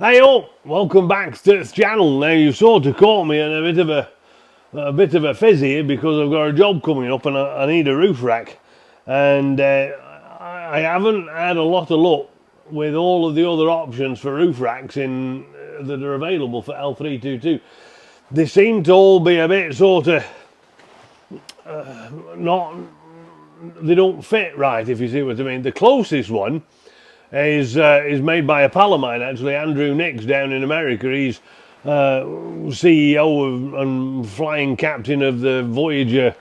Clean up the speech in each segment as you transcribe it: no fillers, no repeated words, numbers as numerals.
Hey all, welcome back to the channel. Now you sort of caught me in a bit of a fizz here because I've got a job coming up and I need a roof rack, and I haven't had a lot of luck with all of the other options for roof racks that are available for L322. They seem to all be a bit sort of they don't fit right, if you see what I mean. The closest one is made by a pal of mine, actually, Andrew Nix, down in America. He's CEO and flying captain of the Voyager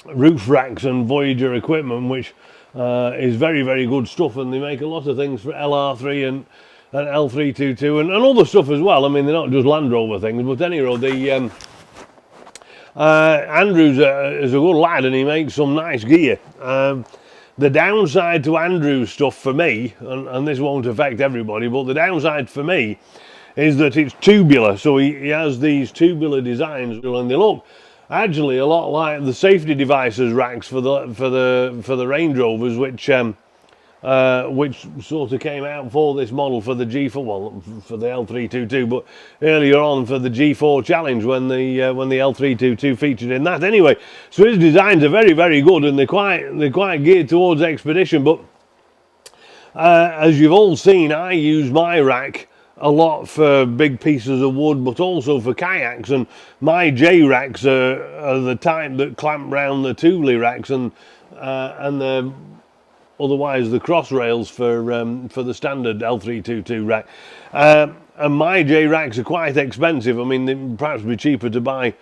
roof racks and Voyager equipment, which is very, very good stuff, and they make a lot of things for LR3 and L322 and other stuff as well. I mean, they're not just Land Rover things, but anyway, Andrew's is a good lad, and he makes some nice gear. The downside to Andrew's stuff for me, and this won't affect everybody, but the downside for me is that it's tubular. So he has these tubular designs, and they look actually a lot like the safety devices racks for the Range Rovers, which sort of came out for this model for the G4, well, for the L322, but earlier on for the G4 Challenge when the L322 featured in that. Anyway, so his designs are very, very good, and they're quite geared towards expedition. But as you've all seen, I use my rack a lot for big pieces of wood, but also for kayaks, and my J racks are the type that clamp round the Thule racks and the otherwise the cross rails for the standard L322 rack. And my J racks are quite expensive. I mean, they'd perhaps be cheaper to buy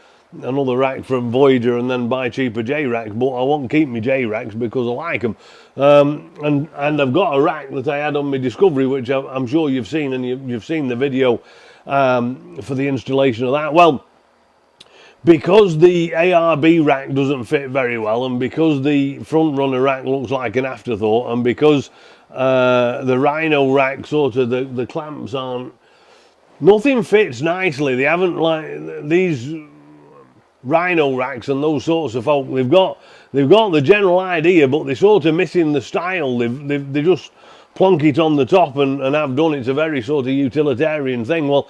another rack from Voyager and then buy cheaper J racks, but I won't keep my J racks because I like them. And I've got a rack that I had on my Discovery, which I'm sure you've seen, and you've seen the video for the installation of that. Well, because the ARB rack doesn't fit very well, and because the front runner rack looks like an afterthought, and because the Rhino rack sort of the clamps aren't, nothing fits nicely. They haven't, like these Rhino racks and those sorts of folk, they've got the general idea, but they're sort of missing the style. They just plonk it on the top and have done. It's a very sort of utilitarian thing. Well,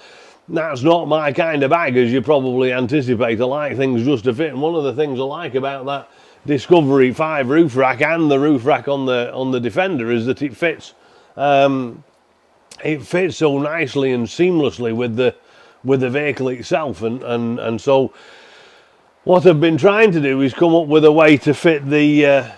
that's not my kind of bag, as you probably anticipate. I like things just to fit, and one of the things I like about that Discovery 5 roof rack and the roof rack on the Defender is that it fits. It fits so nicely and seamlessly with the vehicle itself, and so what I've been trying to do is come up with a way to fit the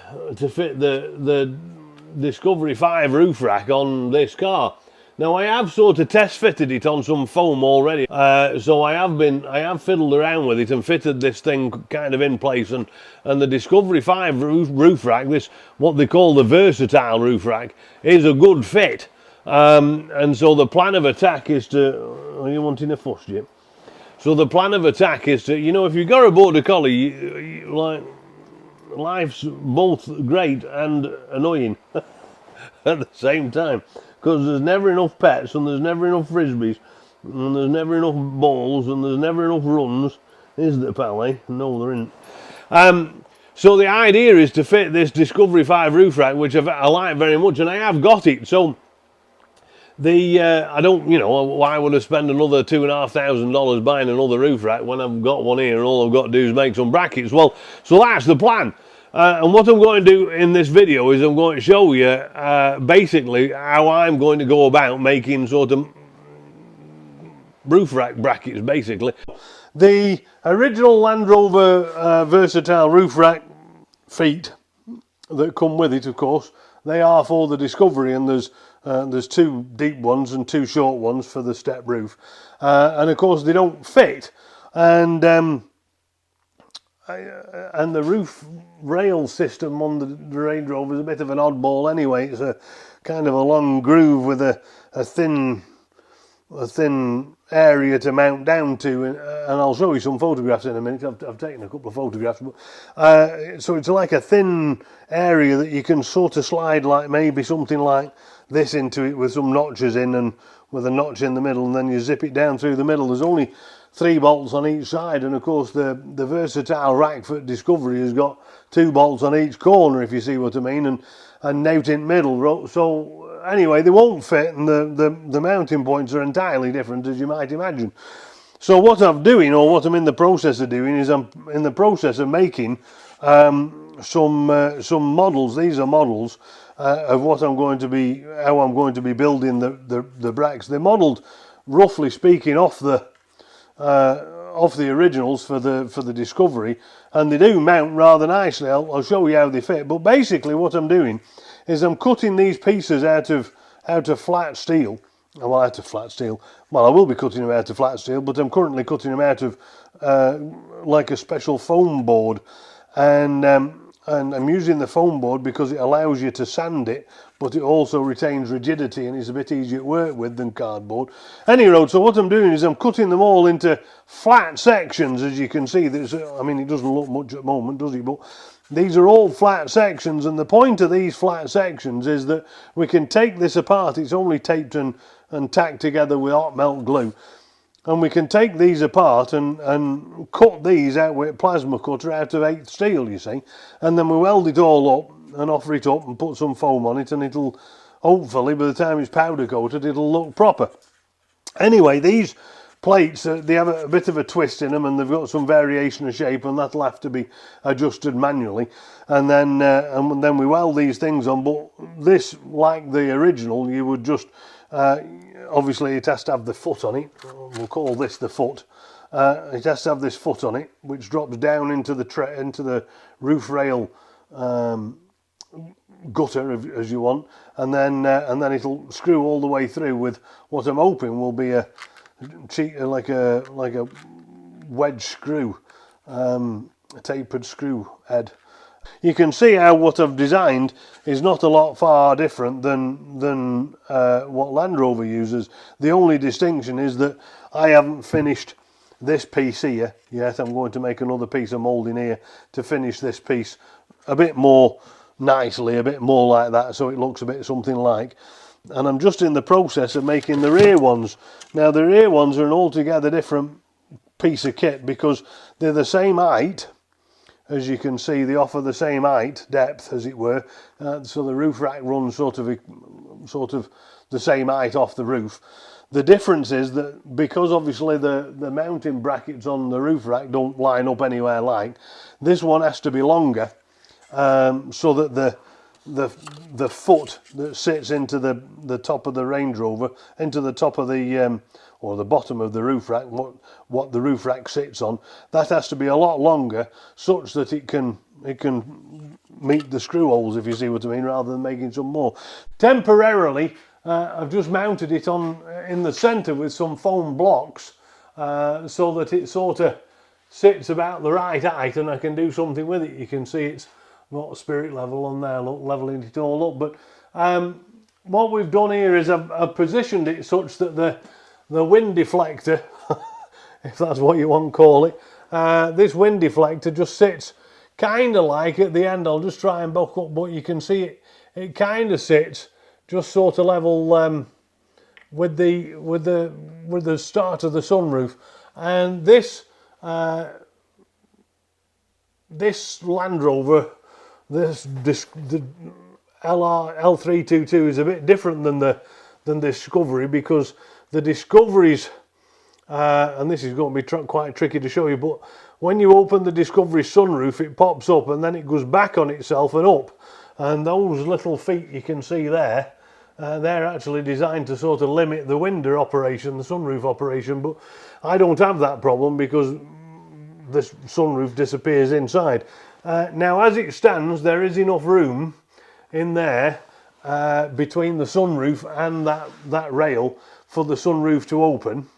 Discovery 5 roof rack on this car. Now, I have sort of test fitted it on some foam already, so I have fiddled around with it and fitted this thing kind of in place, and the Discovery 5 roof rack, this what they call the versatile roof rack, is a good fit, and so the plan of attack is to, are you wanting a fuss, Jim? So the plan of attack is to, you know, if you've got a border collie, like, life's both great and annoying at the same time, because there's never enough pets, and there's never enough frisbees, and there's never enough balls, and there's never enough runs, is there, pal, eh? No, there isn't. So the idea is to fit this Discovery 5 roof rack, which I like very much, and I have got it. So I don't, you know, why would I spend another $2,500 buying another roof rack when I've got one here and all I've got to do is make some brackets? Well, so that's the plan. And what I'm going to do in this video is I'm going to show you basically how I'm going to go about making sort of roof rack brackets, basically. The original Land Rover versatile roof rack feet that come with it, of course, they are for the Discovery, and there's two deep ones and two short ones for the step roof, and of course they don't fit, and the roof rail system on the Range Rover is a bit of an oddball anyway. It's a kind of a long groove with a thin area to mount down to, and I'll show you some photographs in a minute. I've taken a couple of photographs, but so it's like a thin area that you can sort of slide, like maybe something like this into it with some notches in, and with a notch in the middle, and then you zip it down through the middle. There's only 3 bolts on each side, and of course the versatile rack for Discovery has got 2 bolts on each corner, if you see what I mean, and out in the middle. So anyway, they won't fit, and the mounting points are entirely different, as you might imagine. So what I'm doing, or what I'm in the process of doing, is I'm in the process of making some models. These are models of what I'm going to be, how I'm going to be building the racks. They're modelled, roughly speaking, off the originals for the Discovery, and they do mount rather nicely. I'll show you how they fit. But basically, what I'm doing is I'm cutting these pieces out of flat steel. Well, out of flat steel. Well, I will be cutting them out of flat steel, but I'm currently cutting them out of like a special foam board, and I'm using the foam board because it allows you to sand it, but it also retains rigidity and it's a bit easier to work with than cardboard. Anyway, so what I'm doing is I'm cutting them all into flat sections, as you can see. I mean, it doesn't look much at the moment, does it? But these are all flat sections, and the point of these flat sections is that we can take this apart. It's only taped and tacked together with hot melt glue. And we can take these apart and cut these out with a plasma cutter out of 8th steel, you see. And then we weld it all up and offer it up and put some foam on it, and it'll, hopefully, by the time it's powder coated, it'll look proper. Anyway, these plates, they have a bit of a twist in them, and they've got some variation of shape, and that'll have to be adjusted manually. And then we weld these things on. But this, like the original, you would just... obviously it has to have the foot on it. We'll call this the foot. It has to have this foot on it, which drops down into the roof rail gutter, as you want, and then it'll screw all the way through with what I'm hoping will be like a wedge screw, a tapered screw head. You can see how what I've designed is not a lot far different than what Land Rover uses. The only distinction is that I haven't finished this piece here yet. I'm going to make another piece of moulding here to finish this piece a bit more nicely, a bit more like that, so it looks a bit something like. And I'm just in the process of making the rear ones. Now the rear ones are an altogether different piece of kit because they're the same height. As you can see, they offer the same height, depth as it were, so the roof rack runs sort of the same height off the roof. The difference is that because obviously the mounting brackets on the roof rack don't line up anywhere like, this one has to be longer, so that the foot that sits into the top of the Range Rover, into the top of the or the bottom of the roof rack, what the roof rack sits on, that has to be a lot longer, such that it can meet the screw holes, if you see what I mean, rather than making some more. Temporarily, I've just mounted it on in the centre with some foam blocks, so that it sort of sits about the right height, and I can do something with it. You can see it's got a spirit level on there, look, levelling it all up. But what we've done here is I've positioned it such that the wind deflector, if that's what you want to call it, this wind deflector just sits kind of like at the end. I'll just try and buck up, but you can see it kind of sits just sort of level with the start of the sunroof. And this Land Rover, the L322 is a bit different than the Discovery, because the Discovery's, and this is going to be quite tricky to show you, but when you open the Discovery sunroof, it pops up and then it goes back on itself and up. And those little feet you can see there, they're actually designed to sort of limit the window operation, the sunroof operation. But I don't have that problem because this sunroof disappears inside. Now, as it stands, there is enough room in there between the sunroof and that rail for the sunroof to open,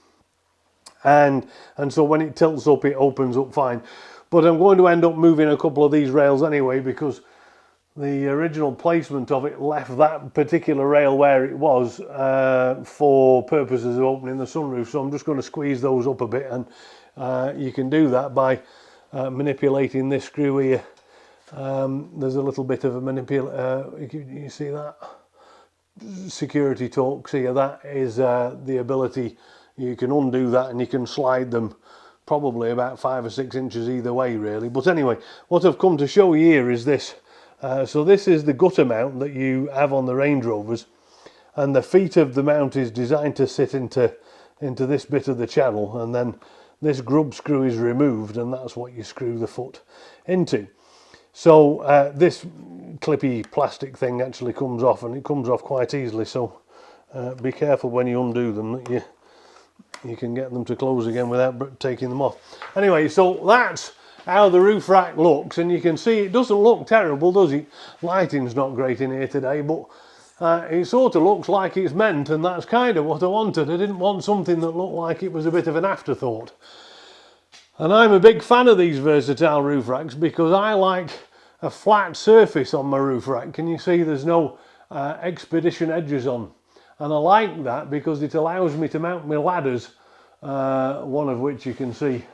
and so when it tilts up, it opens up fine. But I'm going to end up moving a couple of these rails anyway, because the original placement of it left that particular rail where it was for purposes of opening the sunroof. So I'm just going to squeeze those up a bit, and you can do that by manipulating this screw here. There's a little bit of a you see that? Security torques here. That is the ability, you can undo that and you can slide them probably about 5 or 6 inches either way, really. But anyway, what I've come to show you here is this. So this is the gutter mount that you have on the Range Rovers, and the feet of the mount is designed to sit into this bit of the channel, and then this grub screw is removed, and that's what you screw the foot into. So this clippy plastic thing actually comes off, and it comes off quite easily, so be careful when you undo them that you can get them to close again without taking them off. Anyway, so that's how the roof rack looks, and you can see it doesn't look terrible, does it? Lighting's not great in here today, but it sort of looks like it's meant, and that's kind of what I wanted. I didn't want something that looked like it was a bit of an afterthought. And I'm a big fan of these versatile roof racks because I like a flat surface on my roof rack. Can you see there's no expedition edges on? And I like that because it allows me to mount my ladders, one of which you can see,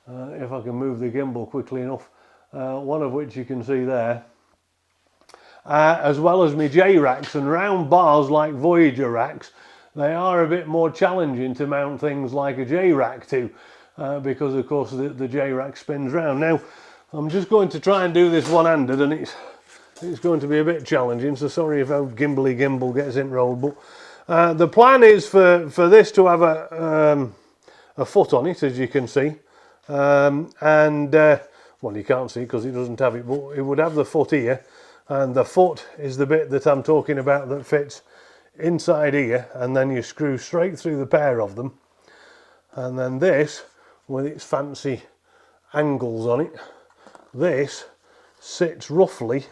if I can move the gimbal quickly enough, one of which you can see there, as well as my J-racks. And round bars like Voyager racks, they are a bit more challenging to mount things like a J-rack to, because of course the J-rack spins round. Now I'm just going to try and do this one-handed, and it's going to be a bit challenging, so sorry if our gimbal gets enrolled, but the plan is for this to have a foot on it, as you can see, and well, you can't see because it doesn't have it, but it would have the foot here, and the foot is the bit that I'm talking about that fits inside here, and then you screw straight through the pair of them, and then this, with its fancy angles on it, this sits roughly,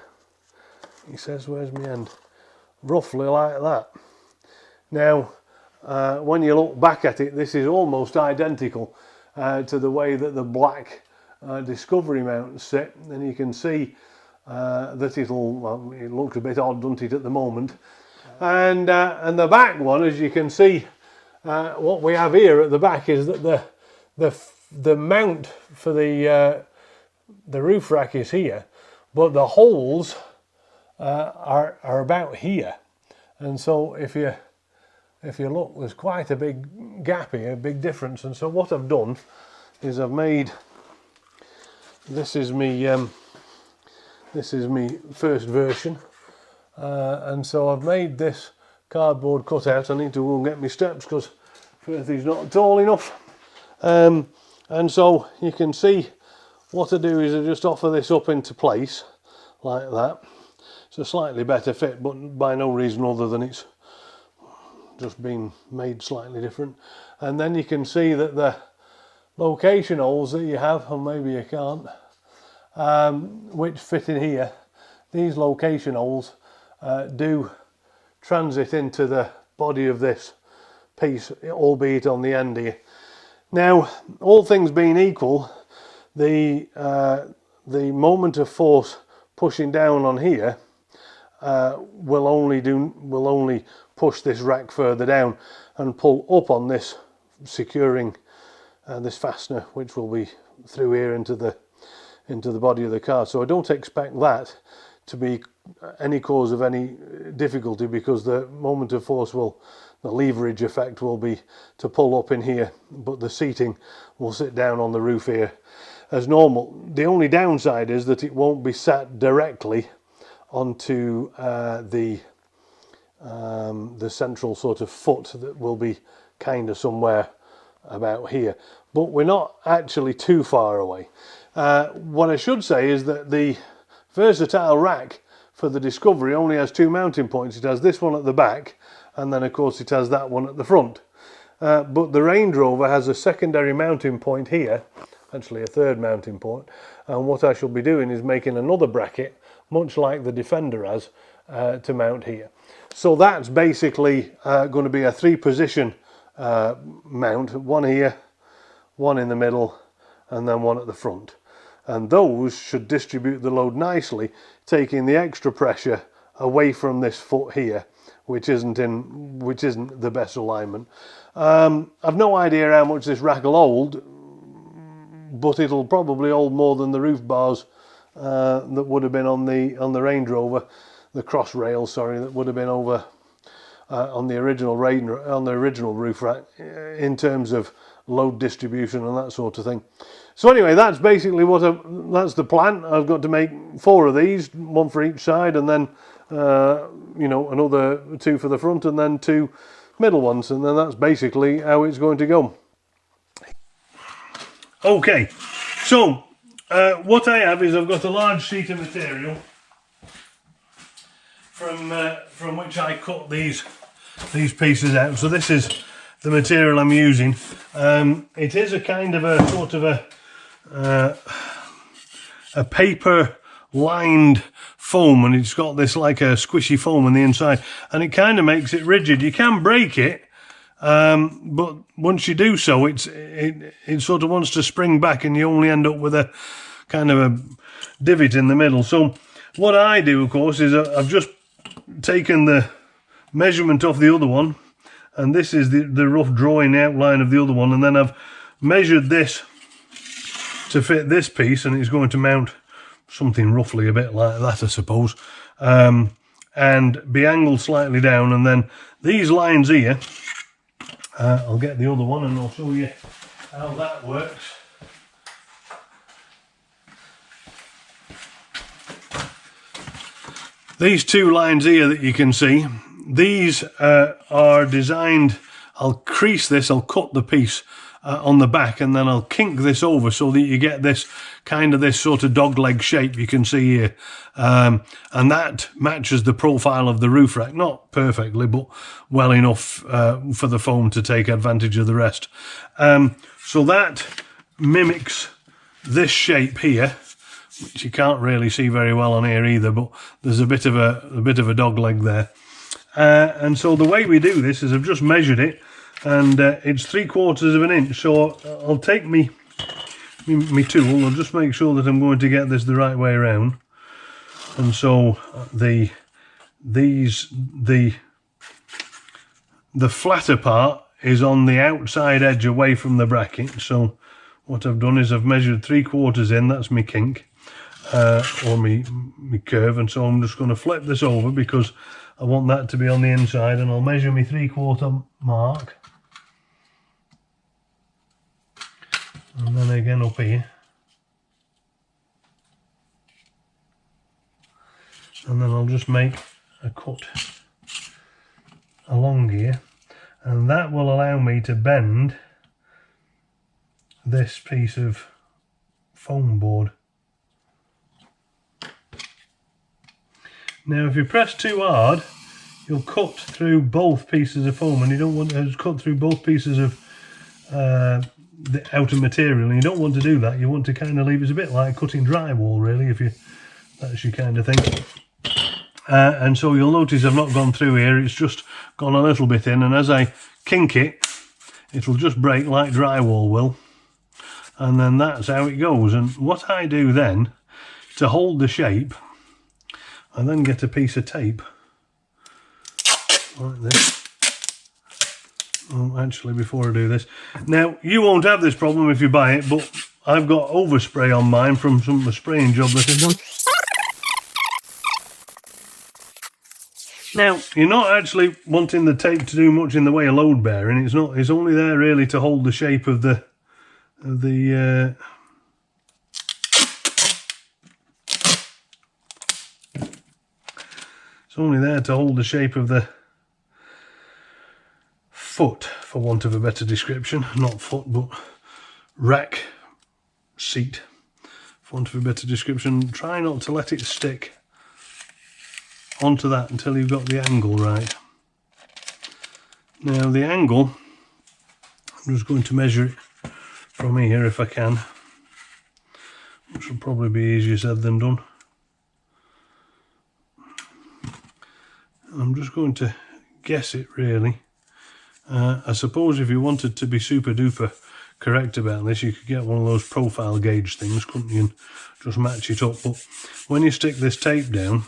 he says, where's my end, roughly like that. Now when you look back at it, this is almost identical to the way that the black Discovery mounts sit, and you can see that it looks a bit odd, doesn't it, at the moment. And the back one, as you can see, what we have here at the back is that the mount for the roof rack is here, but the holes are about here, and so if you look, there's quite a big gap here, a big difference. And so what I've done is I've made, this is me first version, and so I've made this cardboard cutout. I need to go and get my steps because Firthy's not tall enough, and so you can see what I do is I just offer this up into place like that. It's a slightly better fit, but by no reason other than it's just been made slightly different. And then you can see that the location holes that you have, or maybe you can't, which fit in here, these location holes do transit into the body of this piece, albeit on the end here. Now, all things being equal, the moment of force pushing down on here will only push this rack further down and pull up on this securing this fastener, which will be through here into the body of the car. So I don't expect that to be any cause of any difficulty, because the moment of force the leverage effect will be to pull up in here, but the seating will sit down on the roof here as normal. The only downside is that it won't be sat directly onto the central sort of foot that will be kind of somewhere about here, but we're not actually too far away. What I should say is that the versatile rack for the Discovery only has two mounting points. It has this one at the back, and then of course it has that one at the front. But the Range Rover has a secondary mounting point here, actually a third mounting point, and what I shall be doing is making another bracket, much like the Defender has, to mount here. So that's basically going to be a 3-position mount, one here, one in the middle, and then one at the front. And those should distribute the load nicely, taking the extra pressure away from this foot here, which isn't the best alignment. I've no idea how much this rack will hold, but it'll probably hold more than the roof bars that would have been on the Range Rover, the cross rail, sorry, that would have been over on the original roof rack, in terms of load distribution and that sort of thing. So anyway, that's basically that's the plan. I've got to make 4 of these, one for each side, and then you know, another 2 for the front and then 2 middle ones, and then that's basically how it's going to go. Okay, so what I have is I've got a large sheet of material from which I cut these pieces out. So this is the material I'm using. It is a kind of a sort of a paper lined foam, and it's got this like a squishy foam on the inside, and it kind of makes it rigid. You can break it, but once you do so, it sort of wants to spring back, and you only end up with a kind of a divot in the middle. So what I do, of course, is I've just taken the measurement off the other one, and this is the rough drawing outline of the other one, and then I've measured this to fit this piece, and it's going to mount something roughly a bit like that, I suppose, and be angled slightly down. And then these lines here, I'll get the other one and I'll show you how that works. These 2 lines here that you can see, these are designed, I'll crease this, I'll cut the piece on the back, and then I'll kink this over so that you get this kind of this sort of dog leg shape you can see here, and that matches the profile of the roof rack, not perfectly but well enough for the foam to take advantage of the rest. So that mimics this shape here, which you can't really see very well on here either, but there's a bit of a dog leg there. And so the way we do this is I've just measured it, and it's 3/4 of an inch. So I'll take me tool, I'll just make sure that I'm going to get this the right way around. And so the flatter part is on the outside edge away from the bracket. So what I've done is I've measured 3/4 in, that's my kink, or me curve, and so I'm just going to flip this over because I want that to be on the inside, and I'll measure my 3/4 mark, and then again up here, and then I'll just make a cut along here, and that will allow me to bend this piece of foam board. Now if you press too hard, you'll cut through both pieces of foam, and you don't want to cut through both pieces of the outer material, and you don't want to do that. You want to kind of leave it a bit like cutting drywall, really, if that's your kind of thing. And so you'll notice I've not gone through here, it's just gone a little bit in, and as I kink it, it'll just break like drywall will, and then that's how it goes. And what I do then, to hold the shape, I then get a piece of tape like this. Oh, actually, before I do this, now you won't have this problem if you buy it, but I've got overspray on mine from some of the spraying job that I've done. Now, you're not actually wanting the tape to do much in the way of load bearing. It's only there really to hold the shape of the it's only there to hold the shape of the foot, for want of a better description. Not foot, but rack seat, for want of a better description. Try not to let it stick onto that until you've got the angle right. Now the angle, I'm just going to measure it from here if I can, which will probably be easier said than done. I'm just going to guess it really. I suppose if you wanted to be super duper correct about this, you could get one of those profile gauge things, couldn't you, and just match it up. But when you stick this tape down,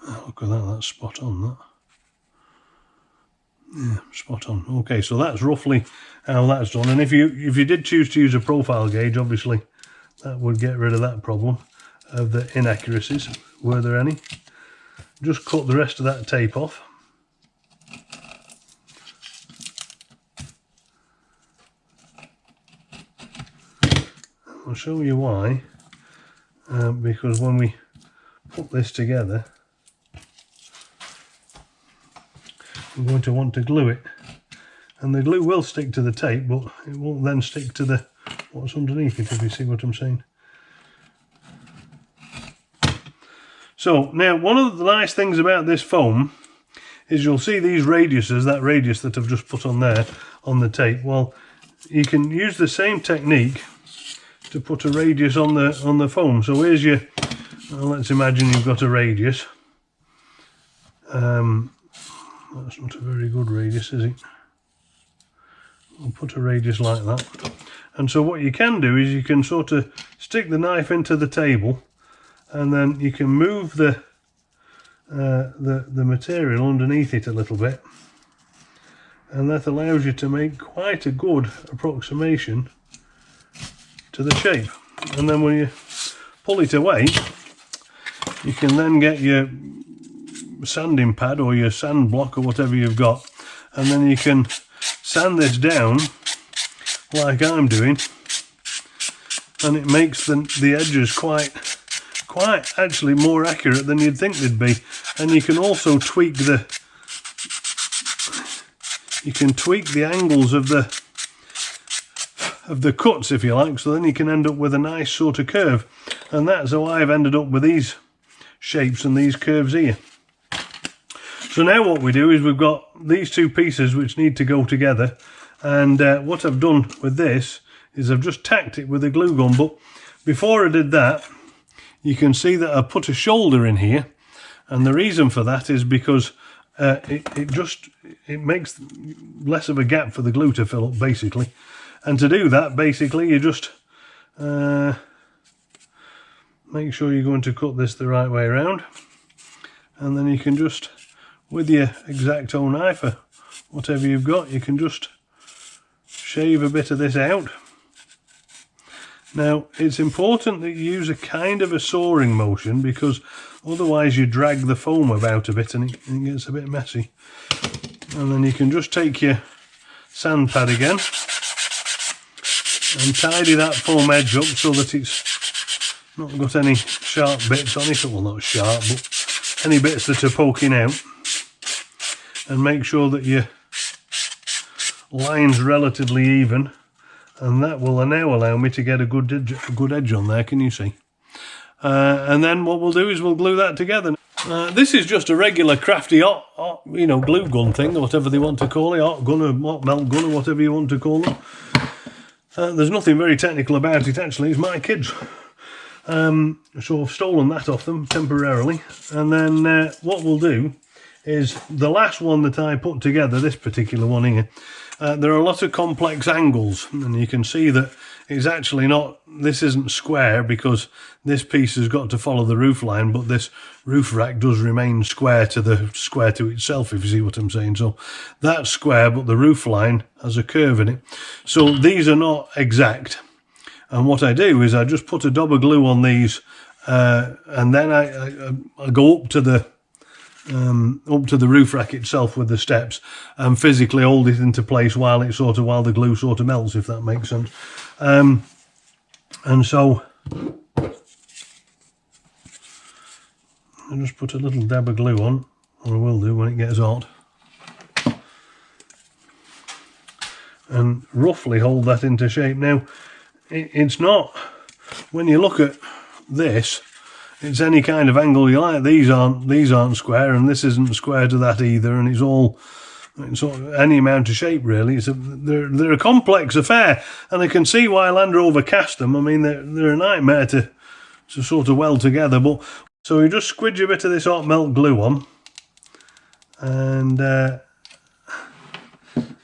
look at that, that's spot on, that. Yeah, spot on. Okay, so that's roughly how that's done. And if you did choose to use a profile gauge, obviously that would get rid of that problem of the inaccuracies, were there any. Just cut the rest of that tape off. I'll show you why. because when we put this together, we're going to want to glue it, and the glue will stick to the tape, but it won't then stick to the what's underneath it, if you see what I'm saying. So now, one of the nice things about this foam is you'll see these radiuses, that radius that I've just put on there on the tape. Well, you can use the same technique to put a radius on the foam. So here's your, well, let's imagine you've got a radius. That's not a very good radius, is it? I'll put a radius like that. And so what you can do is you can sort of stick the knife into the table, and then you can move the material underneath it a little bit, and that allows you to make quite a good approximation to the shape. And then when you pull it away, you can then get your sanding pad or your sand block or whatever you've got, and then you can sand this down like I'm doing, and it makes the edges quite actually more accurate than you'd think they'd be. And you can also tweak the angles of the cuts, if you like, so then you can end up with a nice sort of curve. And that's how I've ended up with these shapes and these curves here. So now what we do is we've got these two pieces which need to go together, and what I've done with this is I've just tacked it with a glue gun. But before I did that, you can see that I put a shoulder in here, and the reason for that is because it makes less of a gap for the glue to fill up, basically. And to do that, basically, you just make sure you're going to cut this the right way around, and then you can just, with your X-Acto knife or whatever you've got, you can just shave a bit of this out. Now, it's important that you use a kind of a sawing motion, because otherwise you drag the foam about a bit and it gets a bit messy. And then you can just take your sand pad again and tidy that foam edge up so that it's not got any sharp bits on it. Well, not sharp, but any bits that are poking out. And make sure that your line's relatively even, and that will now allow me to get a good edge on there. Can you see? And then what we'll do is we'll glue that together. This is just a regular crafty hot, glue gun thing, or whatever they want to call it, hot gun or hot melt gun or whatever you want to call them. There's nothing very technical about it, actually. It's my kids. So I've stolen that off them temporarily. And then what we'll do is the last one that I put together, this particular one here, there are a lot of complex angles, and you can see that it's actually not, this isn't square because this piece has got to follow the roof line, but this roof rack does remain square to itself, if you see what I'm saying. So that's square, but the roof line has a curve in it. So these are not exact. And what I do is I just put a dab of glue on these, and then I go up to the roof rack itself with the steps and physically hold it into place while the glue sort of melts, if that makes sense. And so I just put a little dab of glue on, or I will do when it gets hot, and roughly hold that into shape. Now, it's not, when you look at this, it's any kind of angle you like. These aren't square, and this isn't square to that either, and it's sort of any amount of shape, really. They're a complex affair, and I can see why Land Rover cast them. I mean, they're a nightmare to sort of weld together. But so you just squidge a bit of this hot melt glue on, and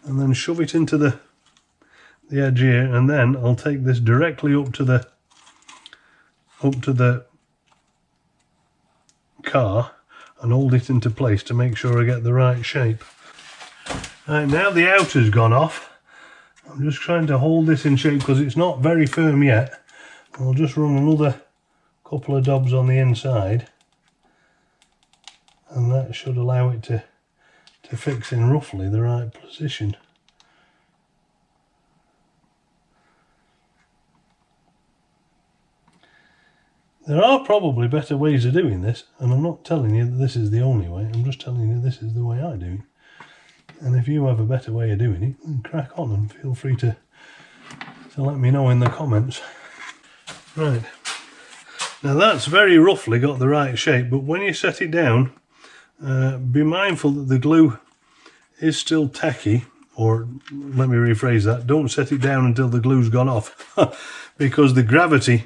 then shove it into the edge here, and then I'll take this directly up to the car and hold it into place to make sure I get the right shape. Right, now the outer's gone off, I'm just trying to hold this in shape because it's not very firm yet. I'll just run another couple of dobs on the inside, and that should allow it to fix in roughly the right position. There are probably better ways of doing this, and I'm not telling you that this is the only way, I'm just telling you this is the way I do it. And if you have a better way of doing it, then crack on and feel free to let me know in the comments. Right, now that's very roughly got the right shape, but when you set it down, be mindful that the glue is still tacky, or let me rephrase that, don't set it down until the glue's gone off, because the gravity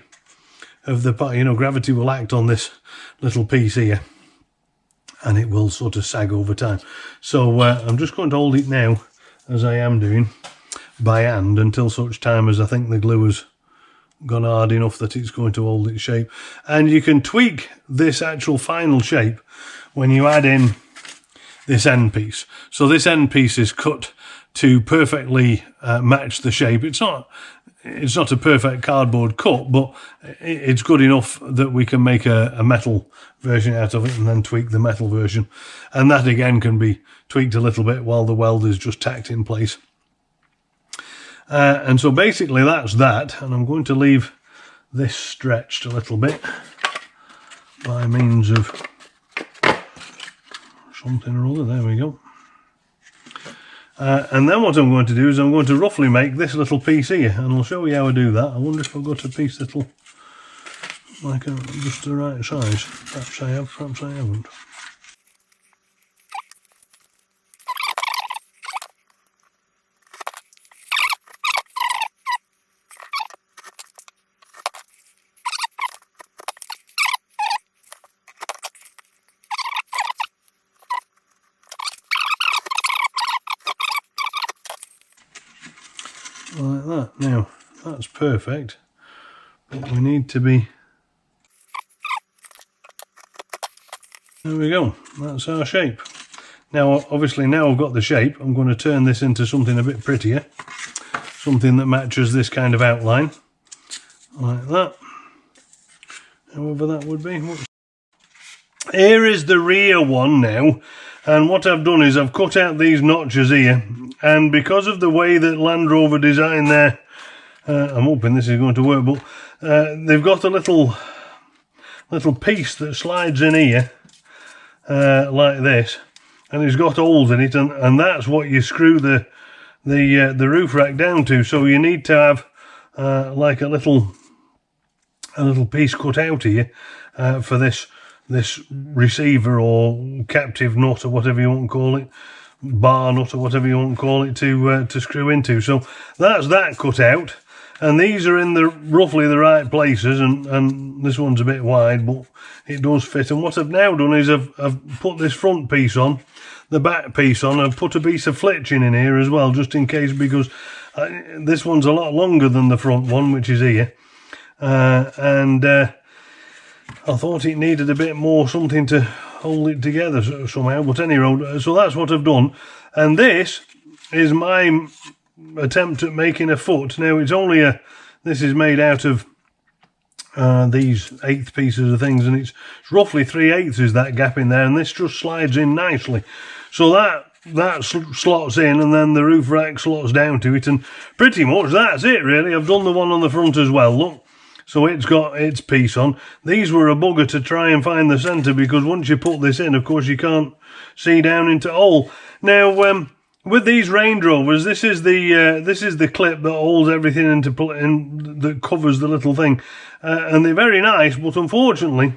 of the part, gravity will act on this little piece here and it will sort of sag over time. So I'm just going to hold it now, as I am doing, by hand until such time as I think the glue has gone hard enough that it's going to hold its shape. And you can tweak this actual final shape when you add in this end piece. So this end piece is cut to perfectly match the shape. It's not a perfect cardboard cut, but it's good enough that we can make a metal version out of it and then tweak the metal version. And that again can be tweaked a little bit while the weld is just tacked in place. And so basically that's that, and I'm going to leave this stretched a little bit by means of something or other. There we go. And then what I'm going to do is I'm going to roughly make this little piece here, and I'll show you how I do that. I wonder if I've got a piece that'll like just the right size. Perhaps I have, perhaps I haven't. Like that. Now that's perfect, but we need to be, there we go, that's our shape. Now obviously now I've got the shape, I'm going to turn this into something a bit prettier, something that matches this kind of outline, like that, however that would be. Here is the rear one now, and what I've done is I've cut out these notches here, and because of the way that Land Rover designed their, I'm hoping this is going to work, but they've got a little piece that slides in here like this, and it's got holes in it, and that's what you screw the roof rack down to. So you need to have like a little piece cut out here for this receiver or captive nut or whatever you want to call it, bar nut or whatever you want to call it, to screw into. So that's that cut out, and these are in the roughly the right places, and this one's a bit wide, but it does fit. And what I've now done is I've put this front piece on, the back piece on, I've put a piece of flitching in here as well, just in case, because this one's a lot longer than the front one, which is here, and I thought it needed a bit more something to hold it together somehow, but anyway, so that's what I've done. And this is my attempt at making a foot. Now it's only this is made out of these 1/8 pieces of things, and it's roughly 3/8 is that gap in there, and this just slides in nicely. So that slots in, and then the roof rack slots down to it, and pretty much that's it really. I've done the one on the front as well, look. So it's got its piece on. These were a bugger to try and find the centre, because once you put this in, of course, you can't see down into hole. Now, with these Range Rovers, this is the clip that holds everything into that covers the little thing, and they're very nice. But unfortunately,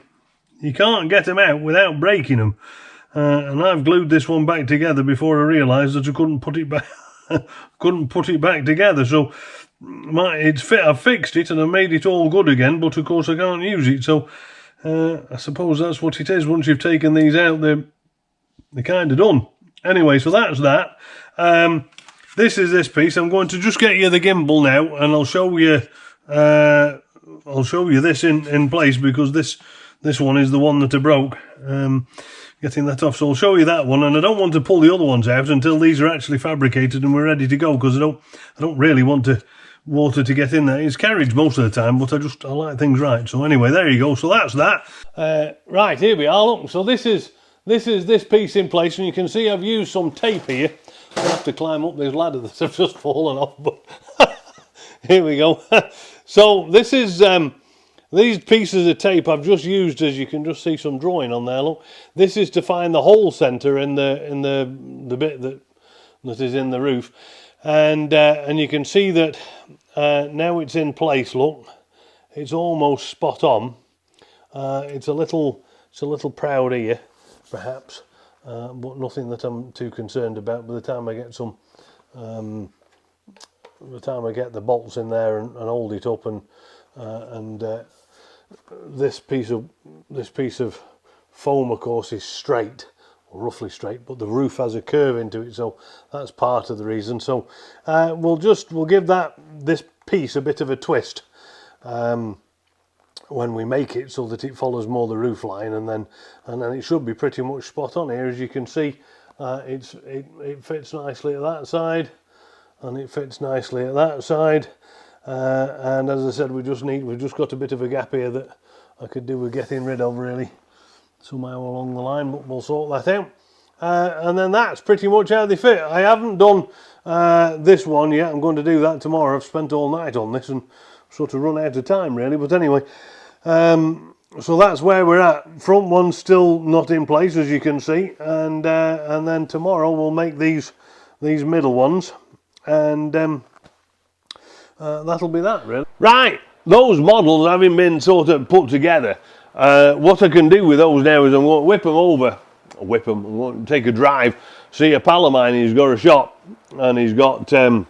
you can't get them out without breaking them. And I've glued this one back together before I realised that I couldn't put it back. Couldn't put it back together. So I've fixed it and I've made it all good again, but of course I can't use it. So I suppose that's what it is. Once you've taken these out, they're kind of done. Anyway, so that's that. This is this piece. I'm going to just get you the gimbal now, and I'll show you this in place, because this one is the one that I broke. Getting that off, so I'll show you that one, and I don't want to pull the other ones out until these are actually fabricated and we're ready to go, because I don't really want water to get in there. It's carriage most of the time, but I like things right. So anyway, there you go. So that's that. Right, here we are. Look, so this is this piece in place, and you can see I've used some tape here. I have to climb up this ladder that I've just fallen off, but here we go. So this is These pieces of tape I've just used, as you can just see some drawing on there. Look, this is to find the hole center in the bit that is in the roof, and you can see that now it's in place. Look, it's almost spot on. It's a little proud here, perhaps, but nothing that I'm too concerned about. By the time I get some, by the time I get the bolts in there and hold it up, and this piece of foam, of course, is straight, or roughly straight, but the roof has a curve into it, so that's part of the reason. So we'll give this piece a bit of a twist when we make it, so that it follows more the roof line, and then it should be pretty much spot on here. As you can see, it fits nicely at that side, and it fits nicely at that side. And as I said, we've just got a bit of a gap here that I could do with getting rid of, really, somehow along the line, but we'll sort that out. And then that's pretty much how they fit. I haven't done this one yet. I'm going to do that tomorrow. I've spent all night on this and sort of run out of time, really. But anyway, so that's where we're at. Front one's still not in place, as you can see, and then tomorrow we'll make these middle ones, and that'll be that, really. Right, those models having been sort of put together, what I can do with those now is I'm going to whip them over. I'm going to take a drive, see a pal of mine, he's got a shop, and he's got some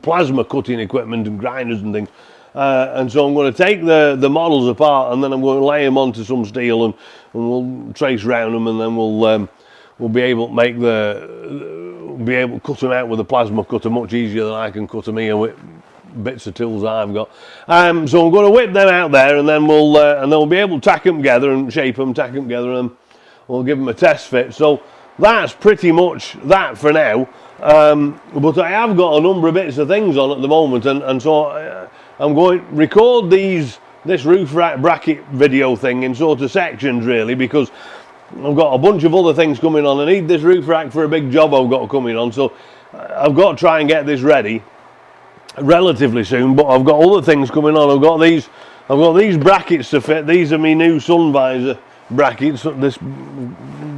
plasma cutting equipment and grinders and things. And so I'm going to take the models apart, and then I'm going to lay them onto some steel, and we'll trace round them, and then we'll be able to make to cut them out with a plasma cutter much easier than I can cut them here with bits of tools I've got. So I'm going to whip them out there, and then we'll be able to tack them together and shape them, tack them together, and we'll give them a test fit. So that's pretty much that for now. But I have got a number of bits of things on at the moment, and so I'm going to record this roof rack bracket video thing in sort of sections, really, because I've got a bunch of other things coming on. I need this roof rack for a big job I've got coming on, so I've got to try and get this ready relatively soon. But I've got other things coming on. I've got these brackets to fit. These are my new sun visor brackets. The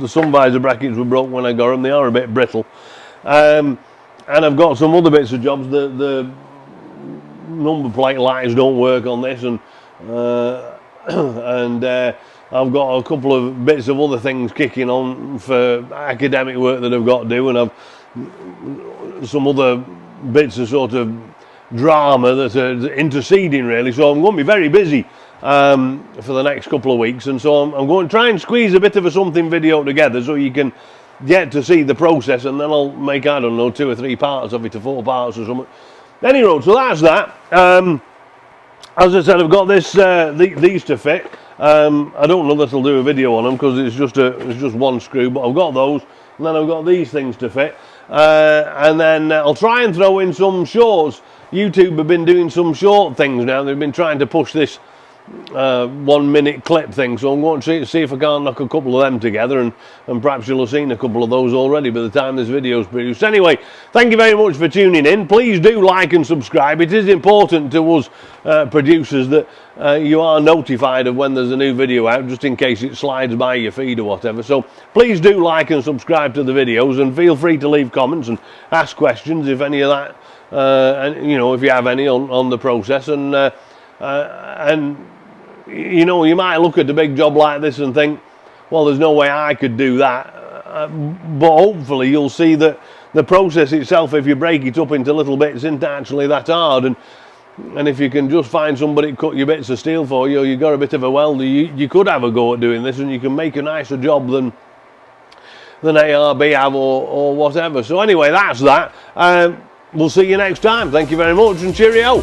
sun visor brackets were broke when I got them. They are a bit brittle. And I've got some other bits of jobs. The number plate lights don't work on this, and I've got a couple of bits of other things kicking on for academic work that I've got to do, and I've some other bits of sort of drama that are interceding, really. So I'm going to be very busy for the next couple of weeks, and so I'm going to try and squeeze a bit of a something video together so you can get to see the process, and then I'll make, I don't know, 2 or 3 parts of it, or 4 parts or something. Anyway, so that's that. As I said, I've got these to fit. I don't know that I'll do a video on them because it's just one screw, but I've got those, and then I've got these things to fit, and then I'll try and throw in some shorts. YouTube have been doing some short things now. They've been trying to push this 1-minute clip thing, so I'm going to see if I can't knock a couple of them together, and perhaps you'll have seen a couple of those already by the time this video is produced. Anyway, thank you very much for tuning in. Please do like and subscribe. It is important to us producers that you are notified of when there's a new video out, just in case it slides by your feed or whatever. So please do like and subscribe to the videos, and feel free to leave comments and ask questions if any of that, and you know, if you have any on the process, and you know, you might look at a big job like this and think, well, there's no way I could do that, but hopefully you'll see that the process itself, if you break it up into little bits, isn't actually that hard, and if you can just find somebody to cut your bits of steel for you, or you've got a bit of a welder, you could have a go at doing this, and you can make a nicer job than ARB have, or whatever. So anyway, that's that. We'll see you next time. Thank you very much, and cheerio.